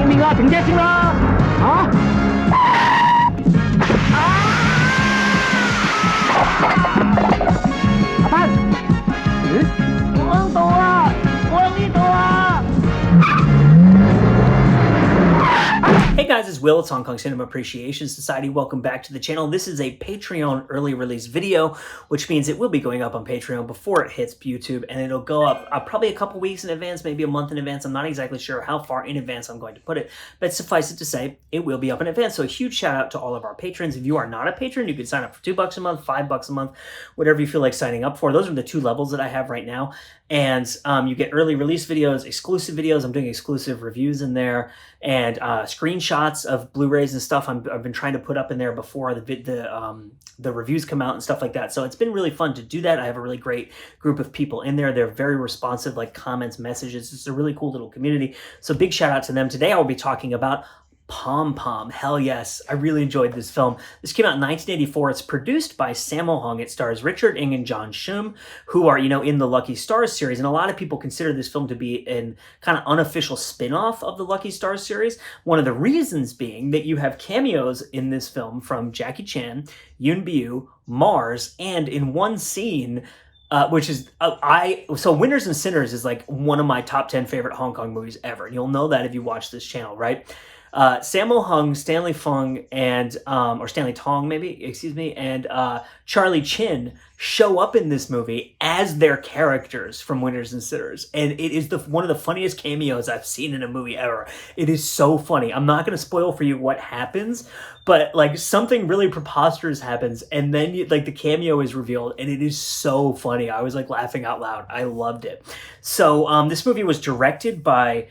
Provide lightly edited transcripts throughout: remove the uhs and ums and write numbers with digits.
救命啊！停电性啦！啊！阿潘，我往倒啊！往呢度啊！ Hey guys, it's Will. It's Hong Kong Cinema Appreciation Society. Welcome back to the channel. This is a Patreon early release video, which means it will be going up on Patreon before it hits YouTube, and it'll go up probably a couple weeks in advance, maybe a month in advance. I'm not exactly sure how far in advance I'm going to put it, but suffice it to say, it will be up in advance. So a huge shout out to all of our patrons. If you are not a patron, you can sign up for $2 a month, $5 a month, whatever you feel like signing up for. Those are the two levels that I have right now. And you get early release videos, exclusive videos. I'm doing exclusive reviews in there, and screenshots of Blu-rays and stuff I've been trying to put up in there before the reviews come out and stuff like that. So it's been really fun to do that. I have a really great group of people in there. They're very responsive, like comments, messages. It's a really cool little community. So big shout out to them. Today I will be talking about Pom Pom. Hell yes, I really enjoyed this film. This came out in 1984. It's produced by Sammo. It stars Richard Ng and John Shum, who are, in the Lucky Stars series. And a lot of people consider this film to be an kind of unofficial spin-off of the Lucky Stars series. One of the reasons being that you have cameos in this film from Jackie Chan, Yoon Biu, Mars, and in one scene, which is, so Winners and Sinners is like one of my top 10 favorite Hong Kong movies ever. And you'll know that if you watch this channel, right? Sammo Hung, Stanley Fung, and or Stanley Tong maybe, excuse me, and Charlie Chin show up in this movie as their characters from Winners and Sinners, and it is one of the funniest cameos I've seen in a movie ever. It is so funny. I'm not going to spoil for you what happens, but like something really preposterous happens, and then the cameo is revealed, and it is so funny. I was like laughing out loud. I loved it. So this movie was directed by,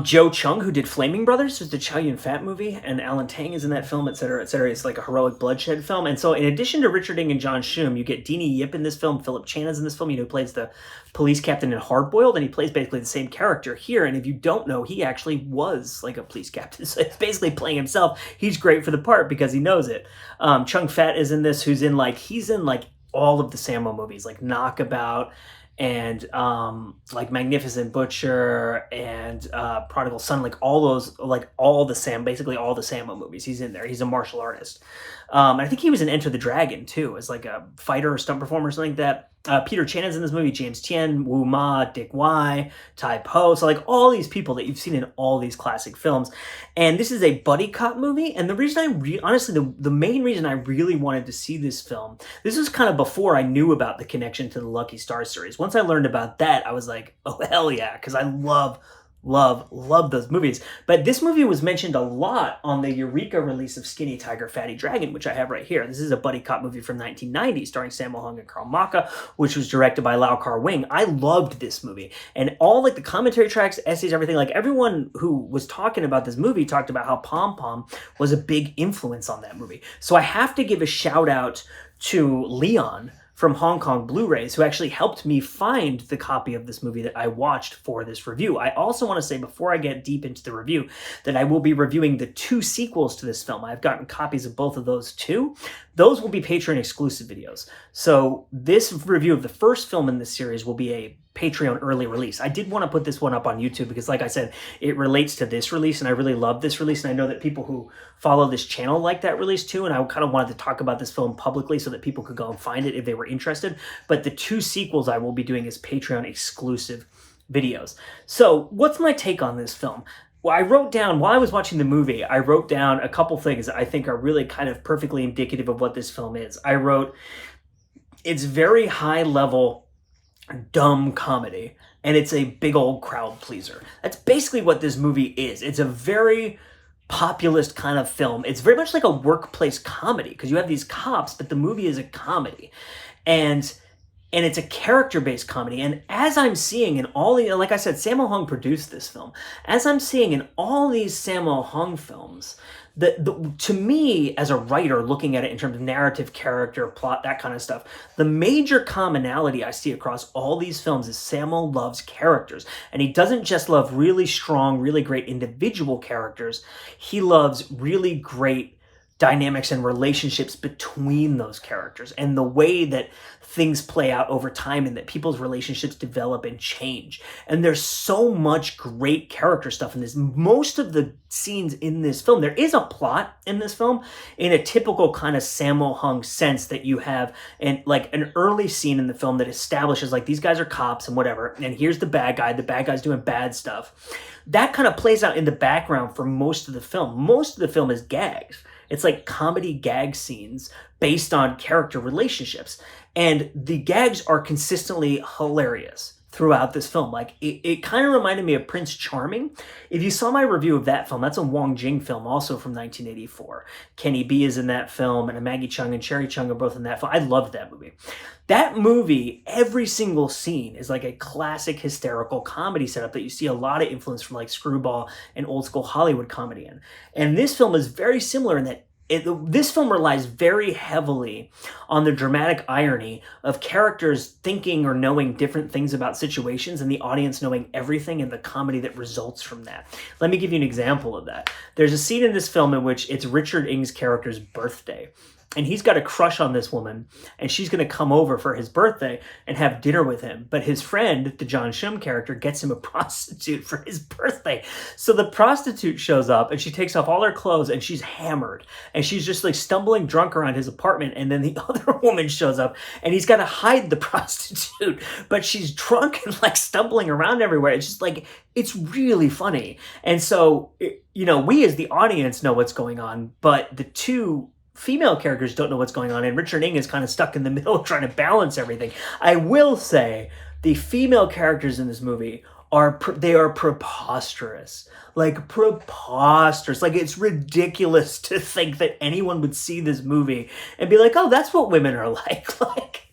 Joe Chung, who did Flaming Brothers, who's the Chow Yun-fat movie, and Alan Tang is in that film, etc., etc. It's like a heroic bloodshed film. And so in addition to Richard Ng and John Shum, you get Deanie Yip in this film. Philip Chan is in this film, who plays the police captain in Hard Boiled, and he plays basically the same character here. And if you don't know, he actually was like a police captain. So it's basically playing himself. He's great for the part because he knows it. Chung Fat is in this, he's in all of the Sammo movies, like Knockabout, and like Magnificent Butcher and Prodigal Son, basically all the Sammo movies. He's in there. He's a martial artist. I think he was in Enter the Dragon too, as like a fighter or stunt performer or something like that. Peter Chan is in this movie, James Tien, Wu Ma, Dick Wai, Tai Po. So like all these people that you've seen in all these classic films. And this is a buddy cop movie. And the reason honestly, the main reason I really wanted to see this film, this was kind of before I knew about the connection to the Lucky Stars series. Once I learned about that, I was like, oh, hell yeah, because I love those movies. But this movie was mentioned a lot on the Eureka release of Skinny Tiger, Fatty Dragon, which I have right here. This is a buddy cop movie from 1990 starring Sammo Hung and Carl Maka, which was directed by Lau Kar Wing. I loved this movie. And all like the commentary tracks, essays, everything, like everyone who was talking about this movie talked about how Pom Pom was a big influence on that movie. So I have to give a shout out to Leon from Hong Kong Blu-rays, who actually helped me find the copy of this movie that I watched for this review. I also want to say, before I get deep into the review, that I will be reviewing the 2 sequels to this film. I've gotten copies of both of those too. Those will be Patreon exclusive videos. So this review of the first film in this series will be a Patreon early release. I did want to put this one up on YouTube because, like I said, it relates to this release, and I really love this release, and I know that people who follow this channel like that release too, and I kind of wanted to talk about this film publicly so that people could go and find it if they were interested. But the 2 sequels I will be doing as Patreon exclusive videos. So what's my take on this film? Well, I wrote down, while I was watching the movie, I wrote down a couple things that I think are really kind of perfectly indicative of what this film is. I wrote, it's very high level dumb comedy, and it's a big old crowd pleaser. That's basically what this movie is. It's a very populist kind of film. It's very much like a workplace comedy because you have these cops, but the movie is a comedy, and it's a character-based comedy. And as I'm seeing in all the, like I said, Sammo Hung produced this film. As I'm seeing in all these Sammo Hung films, to me, as a writer, looking at it in terms of narrative, character, plot, that kind of stuff, the major commonality I see across all these films is Sammo loves characters. And he doesn't just love really strong, really great individual characters. He loves really great dynamics and relationships between those characters and the way that things play out over time and that people's relationships develop and change. And there's so much great character stuff in this. Most of the scenes in this film, there is a plot in this film in a typical kind of Sammo Hung sense that you have and like an early scene in the film that establishes like these guys are cops and whatever. And here's the bad guy's doing bad stuff. That kind of plays out in the background for most of the film. Most of the film is gags. It's like comedy gag scenes based on character relationships. And the gags are consistently hilarious throughout this film. Like it kind of reminded me of Prince Charming. If you saw my review of that film, that's a Wong Jing film, also from 1984. Kenny B is in that film, and Maggie Cheung and Cherry Chung are both in that film. I loved that movie. That movie, every single scene is like a classic hysterical comedy setup that you see a lot of influence from like Screwball and old school Hollywood comedy in. And this film is very similar in that this film relies very heavily on the dramatic irony of characters thinking or knowing different things about situations and the audience knowing everything and the comedy that results from that. Let me give you an example of that. There's a scene in this film in which it's Richard Ng's character's birthday. And he's got a crush on this woman, and she's going to come over for his birthday and have dinner with him. But his friend, the John Shum character, gets him a prostitute for his birthday. So the prostitute shows up, and she takes off all her clothes, and she's hammered. And she's just like stumbling drunk around his apartment. And then the other woman shows up, and he's got to hide the prostitute. But she's drunk and like stumbling around everywhere. It's just like, it's really funny. And so, you know, we as the audience know what's going on, but the two female characters don't know what's going on, and Richard Ng is kind of stuck in the middle trying to balance everything. I will say the female characters in this movie are preposterous. Like preposterous. Like it's ridiculous to think that anyone would see this movie and be like, oh, that's what women are like. Like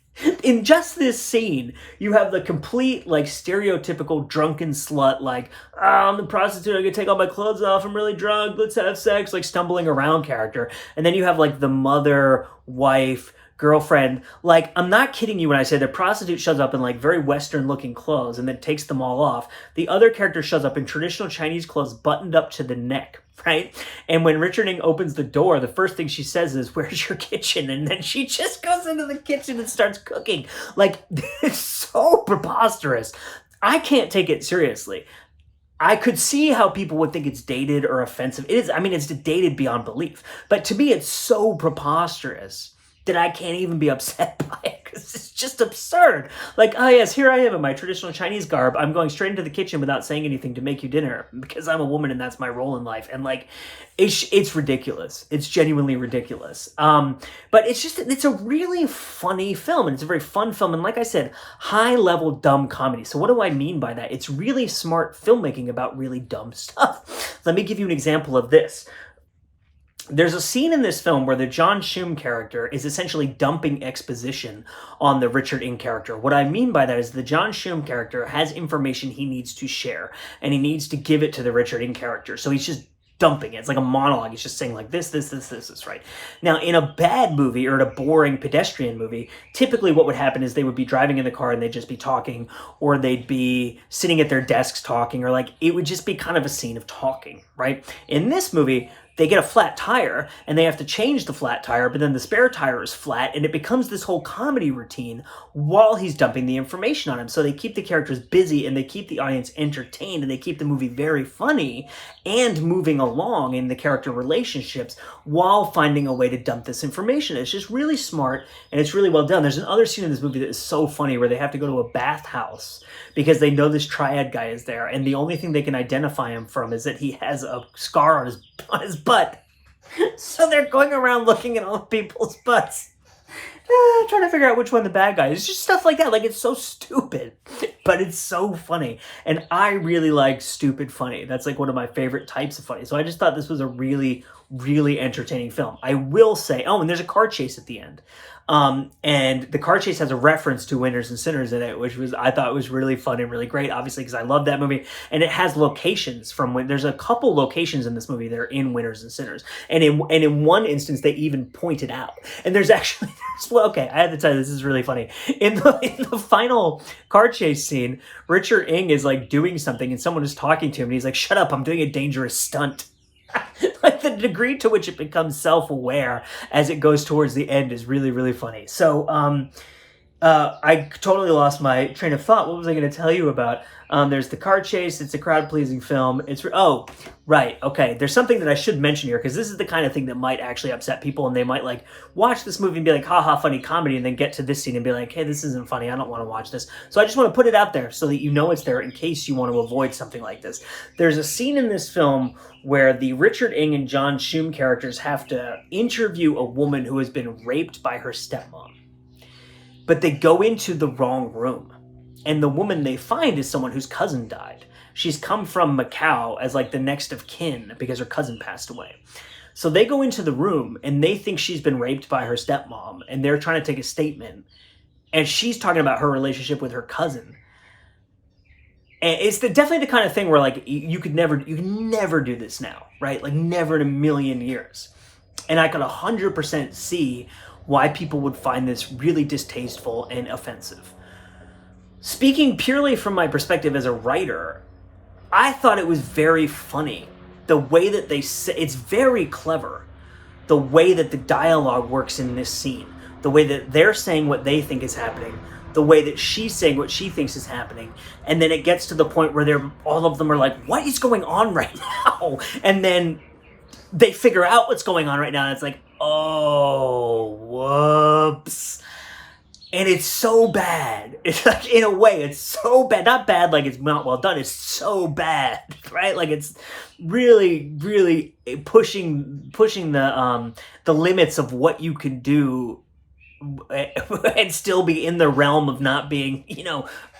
in just this scene, you have the complete, like, stereotypical drunken slut, like, oh, I'm the prostitute, I can take all my clothes off, I'm really drunk, let's have sex, like, stumbling around character. And then you have, like, the mother, wife, girlfriend. Like, I'm not kidding you when I say the prostitute shows up in, like, very Western-looking clothes and then takes them all off. The other character shows up in traditional Chinese clothes buttoned up to the neck. Right? And when Richard Ng opens the door, the first thing she says is, where's your kitchen? And then she just goes into the kitchen and starts cooking. Like, it's so preposterous. I can't take it seriously. I could see how people would think it's dated or offensive. It is, I mean, it's dated beyond belief. But to me, it's so preposterous that I can't even be upset by it because it's just absurd. Like, oh yes, here I am in my traditional Chinese garb. I'm going straight into the kitchen without saying anything to make you dinner because I'm a woman and that's my role in life. And like, it's ridiculous. It's genuinely ridiculous. But it's a really funny film, and it's a very fun film. And like I said, high level dumb comedy. So what do I mean by that? It's really smart filmmaking about really dumb stuff. Let me give you an example of this. There's a scene in this film where the John Shum character is essentially dumping exposition on the Richard Ng character. What I mean by that is the John Shum character has information he needs to share, and he needs to give it to the Richard Ng character. So he's just dumping it. It's like a monologue. He's just saying like this, right? Now, in a bad movie or in a boring pedestrian movie, typically what would happen is they would be driving in the car and they'd just be talking, or they'd be sitting at their desks talking, or like it would just be kind of a scene of talking, right? In this movie, they get a flat tire and they have to change the flat tire, but then the spare tire is flat, and it becomes this whole comedy routine while he's dumping the information on him. So they keep the characters busy and they keep the audience entertained, and they keep the movie very funny and moving along in the character relationships while finding a way to dump this information. It's just really smart and it's really well done. There's another scene in this movie that is so funny where they have to go to a bathhouse because they know this triad guy is there, and the only thing they can identify him from is that he has a scar on his butt. So they're going around looking at all the people's butts, trying to figure out which one the bad guy is. It's just stuff like that. Like, it's so stupid, but it's so funny. And I really like stupid funny. That's like one of my favorite types of funny. So I just thought this was a really, really entertaining film. I will say, oh, and there's a car chase at the end. And the car chase has a reference to Winners and Sinners in it, which I thought was really fun and really great, obviously, because I love that movie. And it has locations from when there's a couple locations in this movie that are in Winners and Sinners. And in one instance, they even pointed out. And there's actually, well, okay, I have to tell you, this is really funny. In the final car chase scene, Richard Ng is like doing something and someone is talking to him and he's like, shut up, I'm doing a dangerous stunt. Like the degree to which it becomes self-aware as it goes towards the end is really, really funny. So, I totally lost my train of thought. What was I going to tell you about? There's the car chase. It's a crowd-pleasing film. Oh, right. Okay. There's something that I should mention here, because this is the kind of thing that might actually upset people, and they might like watch this movie and be like, haha, funny comedy, and then get to this scene and be like, hey, this isn't funny. I don't want to watch this. So I just want to put it out there so that you know it's there in case you want to avoid something like this. There's a scene in this film where the Richard Ng and John Shum characters have to interview a woman who has been raped by her stepmom. But they go into the wrong room. And the woman they find is someone whose cousin died. She's come from Macau as like the next of kin because her cousin passed away. So they go into the room and they think she's been raped by her stepmom, and they're trying to take a statement. And she's talking about her relationship with her cousin. And it's definitely the kind of thing where like you could never do this now, right? Like never in a million years. And I could 100% see why people would find this really distasteful and offensive. Speaking purely from my perspective as a writer, I thought it was very funny. The way that they say, it's very clever. The way that the dialogue works in this scene. The way that they're saying what they think is happening. The way that she's saying what she thinks is happening. And then it gets to the point where all of them are like, what is going on right now? And then they figure out what's going on right now, and it's like, oh, whoops. And it's so bad. It's like, in a way, it's so bad. Not bad like it's not well done. It's so bad, right? Like it's really, really pushing the limits of what you could do and still be in the realm of not being,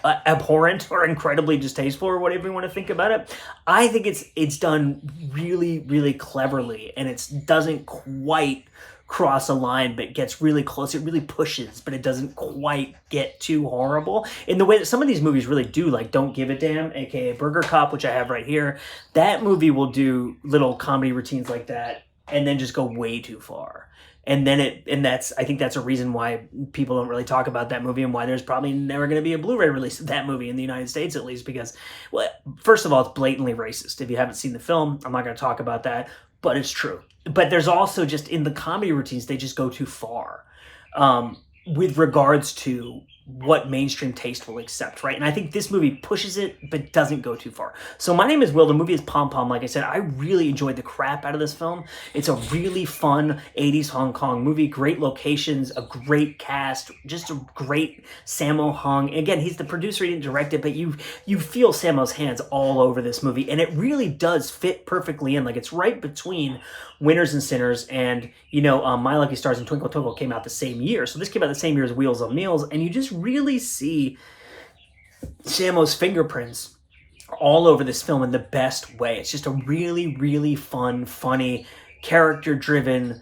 abhorrent or incredibly distasteful or whatever you want to think about it. I think it's done really, really cleverly, and it doesn't quite cross a line, but gets really close. It really pushes, but it doesn't quite get too horrible in the way that some of these movies really do, like Don't Give a Damn, aka Burger Cop, which I have right here. That movie will do little comedy routines like that and then just go way too far. And then I think that's a reason why people don't really talk about that movie, and why there's probably never going to be a Blu-ray release of that movie in the United States, at least, because, well, first of all, it's blatantly racist. If you haven't seen the film, I'm not going to talk about that, but it's true. But there's also just, in the comedy routines, they just go too far with regards to what mainstream taste will accept, right? And I think this movie pushes it, but doesn't go too far. So my name is Will. The movie is Pom Pom. Like I said, I really enjoyed the crap out of this film. It's a really fun 80s Hong Kong movie. Great locations, a great cast, just a great Sammo Hung. Again, he's the producer, he didn't direct it, but you feel Sammo's hands all over this movie, and it really does fit perfectly in. Like, it's right between Winners and Sinners, and, My Lucky Stars and Twinkle Twinkle came out the same year. So this came out the same year as Wheels on Meals, and you just really see Sammo's fingerprints all over this film in the best way. It's just a really, really fun, funny, character-driven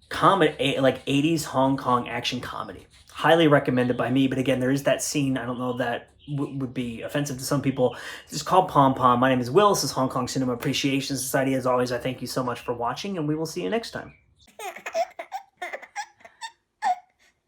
comedy, like 80s Hong Kong action comedy. Highly recommended by me, but again, there is that scene, I don't know if that would be offensive to some people. It's called Pom Pom. My name is Will. This is Hong Kong Cinema Appreciation Society. As always, I thank you so much for watching, and we will see you next time.